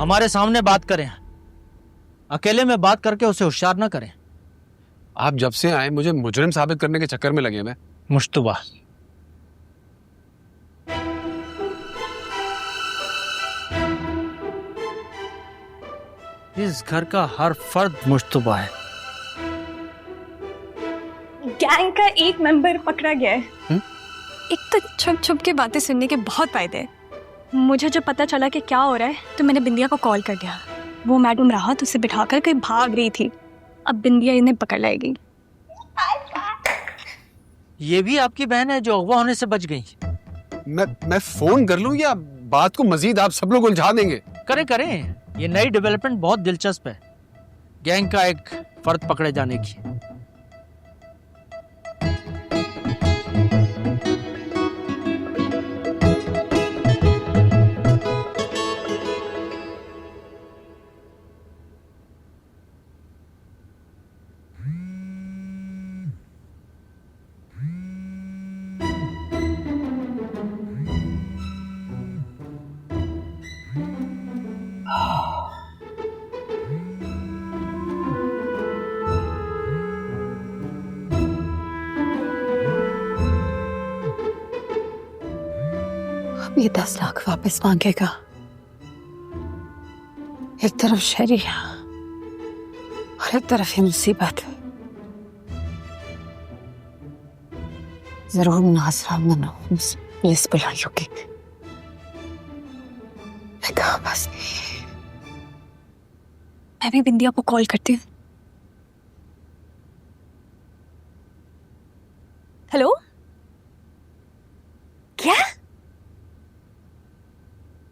हमारे सामने बात करें, अकेले में बात करके उसे होशियार ना करें। आप जब से आए मुझे मुजरिम साबित करने के चक्कर में लगे हुए। मुश्तबा, इस घर का हर फर्द मुश्तबा है। गैंग का एक मेंबर पकड़ा गया है। एक तो छुप छुप के बातें सुनने के बहुत फायदे हैं। मुझे जब पता चला कि क्या हो रहा है तो मैंने बिंदिया को कॉल कर दिया। वो मैडम राहत उसे बिठाकर कहीं भाग रही थी। अब बिंदिया इन्हें पकड़ लाएगी। ये भी आपकी बहन है जो अगवा होने से बच गई? मैं फोन कर लूं या बात को मजीद आप सब लोग उलझा देंगे? करें करें, ये नई डेवलपमेंट बहुत दिलचस्प है। गैंग का एक फर्द पकड़े जाने की। ये 10 लाख वापस मांगेगा। एक तरफ शरिया और एक तरफ ये मुसीबत। जरूर नाज़रा पुलिस बुला लूंगी। मैं कहाँ बस मैं भी बिंदिया को कॉल करती हूँ। हेलो, क्या?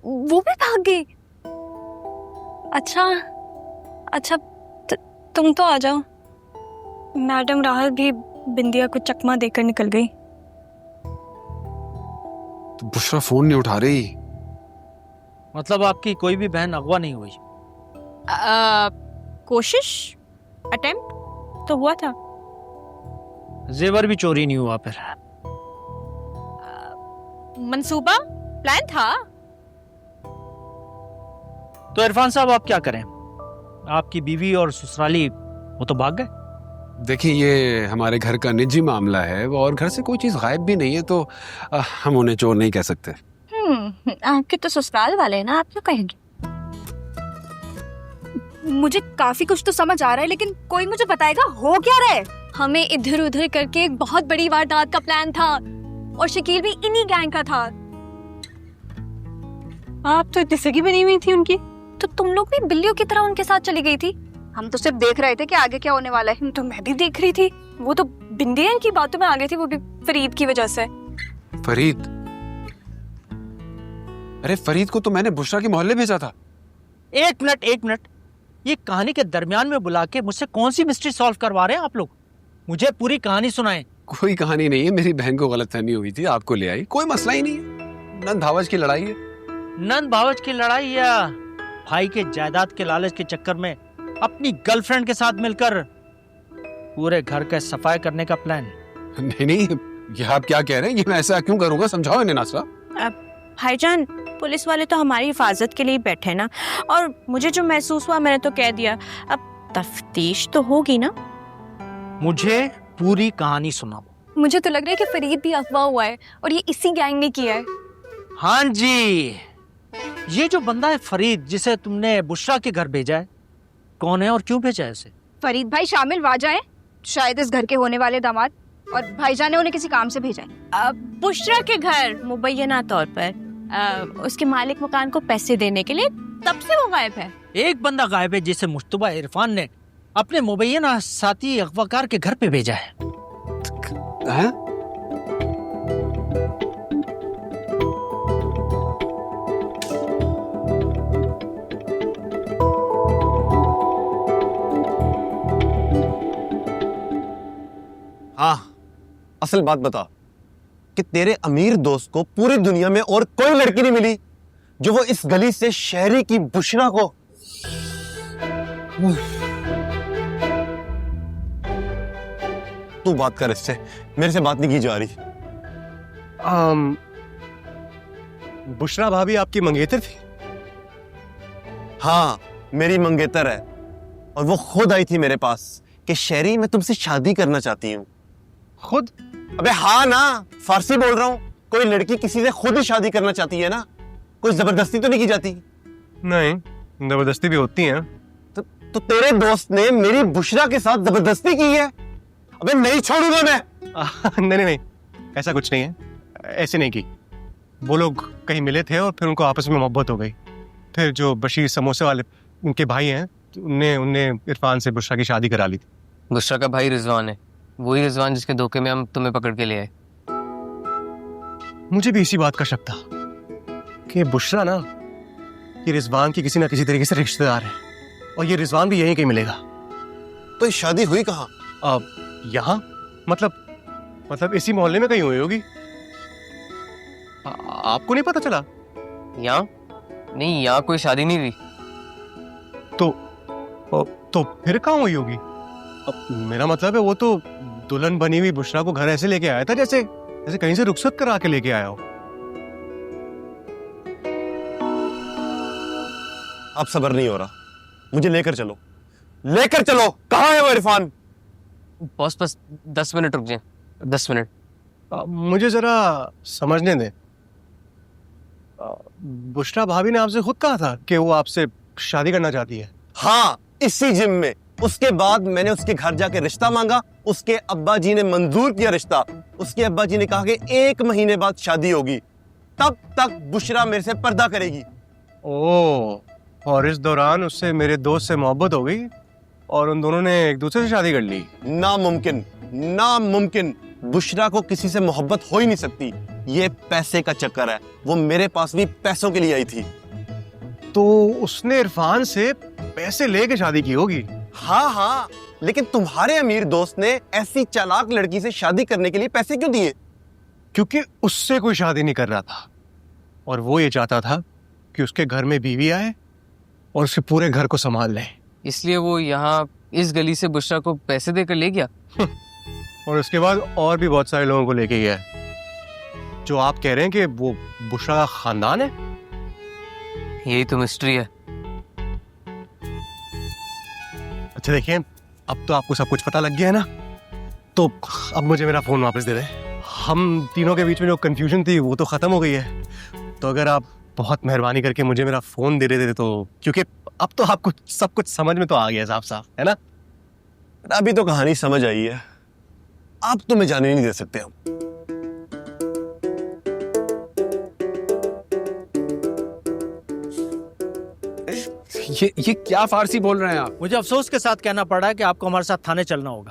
वो भी भाग गई? अच्छा, तुम तो आ जाओ। मैडम राहत भी बिंदिया को चकमा देकर निकल गई। तो बुशरा फोन नहीं उठा रही। मतलब आपकी कोई भी बहन अगवा नहीं हुई? कोशिश, अटेम्प्ट तो हुआ था। जेवर भी चोरी नहीं हुआ फिर? मंसूबा, प्लान था। तो इरफान साहब आप क्या करें? आपकी बीवी और ससुराली वो तो भाग गए। देखिए, ये हमारे घर का निजी मामला है और घर से कोई चीज गायब भी नहीं है, तो हम उन्हें चोर नहीं कह सकते। आपके तो ससुराल वाले हैं ना, आप क्यों कहेंगे? मुझे काफी कुछ तो समझ आ रहा है, लेकिन कोई मुझे बताएगा हो क्या रहा है? हमें इधर उधर करके एक बहुत बड़ी वारदात का प्लान था और शकील भी इन्हीं गैंग का था। आप तो इतनी सगी बनी हुई थी उनकी, तो तुम लोग भी बिल्लियों की तरह उनके साथ चली गई थी। हम तो सिर्फ देख रहे थे कि आगे क्या होने वाला है। तो मैं भी देख रही थी। वो तो बिंदिया की बातों में आ गई थी, वो भी फरीद की वजह से। फरीद? अरे फरीद को तो मैंने बुशरा के मोहल्ले भेजा था। एक मिनट, ये कहानी के दरमियान में बुला के मुझसे कौन सी मिस्ट्री सॉल्व करवा रहे हैं आप लोग? मुझे पूरी कहानी सुनाएं। कोई कहानी नहीं है, मेरी बहन को गलतफहमी हुई थी, आपको ले आई। कोई मसला ही नहीं है, नंद भावज की लड़ाई है। नंद भावज की लड़ाई या भाई के जायदाद के लालच के चक्कर में अपनी गर्लफ्रेंड के साथ मिलकर पूरे घर का सफाई करने का प्लान? नहीं, ये आप क्या कह रहे हैं? ये मैं ऐसा क्यों करूंगा? समझाओ इन्हें नासरा। भाईजान, पुलिस वाले तो हमारी हिफाजत के लिए बैठे ना, और मुझे जो महसूस हुआ मैंने तो कह दिया। अब तफ्तीश तो होगी ना। मुझे पूरी कहानी सुनाओ। मुझे तो लग रहा है कि फरीद भी अफवाह हुआ है और ये इसी गैंग ने किया है। हाँ जी, ये जो बंदा है फरीद, जिसे तुमने बुशरा के घर भेजा है, कौन है और क्यों भेजा है उसे? फरीद भाई शामिल वाजा है, शायद इस घर के होने वाले दामाद, और भाईजान ने उन्हें किसी काम से भेजा है। बुशरा के घर मुबैना तौर पर उसके मालिक मकान को पैसे देने के लिए, तब से वो गायब है। एक बंदा गायब है जिसे मुश्तबा इरफान ने अपने मुबैना साथी अगवाकार के घर पे भेजा है। हाँ, असल बात बता कि तेरे अमीर दोस्त को पूरी दुनिया में और कोई लड़की नहीं मिली जो वो इस गली से शहरी की बुशरा को। तू बात कर इससे, मेरे से बात नहीं की जा रही। बुशरा भाभी आपकी मंगेतर थी? हाँ, मेरी मंगेतर है और वो खुद आई थी मेरे पास कि शहरी मैं तुमसे शादी करना चाहती हूँ। खुद? अबे हाँ ना, फारसी बोल रहा हूँ। कोई लड़की किसी से खुद ही शादी करना चाहती है ना, कोई जबरदस्ती तो नहीं की जाती। नहीं, जबरदस्ती भी होती है। तो तेरे दोस्त ने मेरी बुशरा के साथ जबरदस्ती की है। अबे नहीं छोड़ूंगा मैं। नहीं नहीं, ऐसा कुछ नहीं है, ऐसे नहीं की। वो लोग कहीं मिले थे और फिर उनको आपस में मोहब्बत हो गई। फिर जो बशीर समोसे वाले उनके भाई हैं, उनने इरफान से बुशरा की शादी करा ली थी। बुशरा का भाई रिजवान है, वही रिजवान जिसके धोखे में हम तुम्हें पकड़ के ले आए। मुझे भी इसी बात का शक था कि बुशरा ना, ये रिजवान की किसी ना किसी तरीके से रिश्तेदार है और ये रिजवान भी यहीं कहीं मिलेगा। तो ये शादी हुई कहाँ? अब यहाँ मतलब इसी मोहल्ले में कहीं हुई होगी। आपको नहीं पता चला? यहाँ नहीं, यहाँ कोई शादी नहीं हुई। तो फिर कहाँ हुई होगी? अब मेरा मतलब है वो तो दुल्हन बनी हुई बुशरा को घर ऐसे लेके आया था जैसे कहीं से रुखसत करा के लेके आया हो। अब सब्र नहीं हो रहा, मुझे लेकर चलो, लेकर चलो। कहाँ है वो इरफान? बस 10 मिनट रुक जाए, 10 मिनट। मुझे जरा समझने दे। बुशरा भाभी ने आपसे खुद कहा था कि वो आपसे शादी करना चाहती है? हाँ, इसी जिम में। उसके बाद मैंने उसके घर जाके रिश्ता मांगा, उसके अब्बा जी ने मंजूर किया रिश्ता। उसके अब्बा जी ने कहा कि 1 महीने बाद शादी होगी, तब तक बुशरा मेरे से पर्दा करेगी। ओह, और इस दौरान उससे मेरे दोस्त से मोहब्बत हो गई और उन दोनों ने एक दूसरे से शादी कर ली। नामुमकिन, नामुमकिन। बुशरा को किसी से मोहब्बत हो ही नहीं सकती। ये पैसे का चक्कर है, वो मेरे पास भी पैसों के लिए आई थी। तो उसने इरफान से पैसे लेके शादी की होगी। हाँ हाँ, लेकिन तुम्हारे अमीर दोस्त ने ऐसी चालाक लड़की से शादी करने के लिए पैसे क्यों दिए? क्योंकि उससे कोई शादी नहीं कर रहा था और वो ये चाहता था कि उसके घर में बीवी आए और उसके पूरे घर को संभाल ले। इसलिए वो यहाँ इस गली से बुशरा को पैसे देकर ले गया। और उसके बाद और भी बहुत सारे लोगों को लेके गया। जो आप कह रहे हैं कि वो बुशरा का खानदान है? यही तो मिस्ट्री है। अच्छा देखिए, अब तो आपको सब कुछ पता लग गया है ना, तो अब मुझे मेरा फोन वापस दे दें। हम तीनों के बीच में जो कंफ्यूजन थी वो तो खत्म हो गई है। तो अगर आप बहुत मेहरबानी करके मुझे मेरा फोन दे देते तो, क्योंकि अब तो आपको सब कुछ समझ में तो आ गया साफ साफ, है ना? अभी तो कहानी समझ आई है, अब तो मैं जाने नहीं दे सकते हम। ये क्या फारसी बोल रहे हैं आप? मुझे अफसोस के साथ कहना पड़ा है कि आपको हमारे साथ थाने चलना होगा।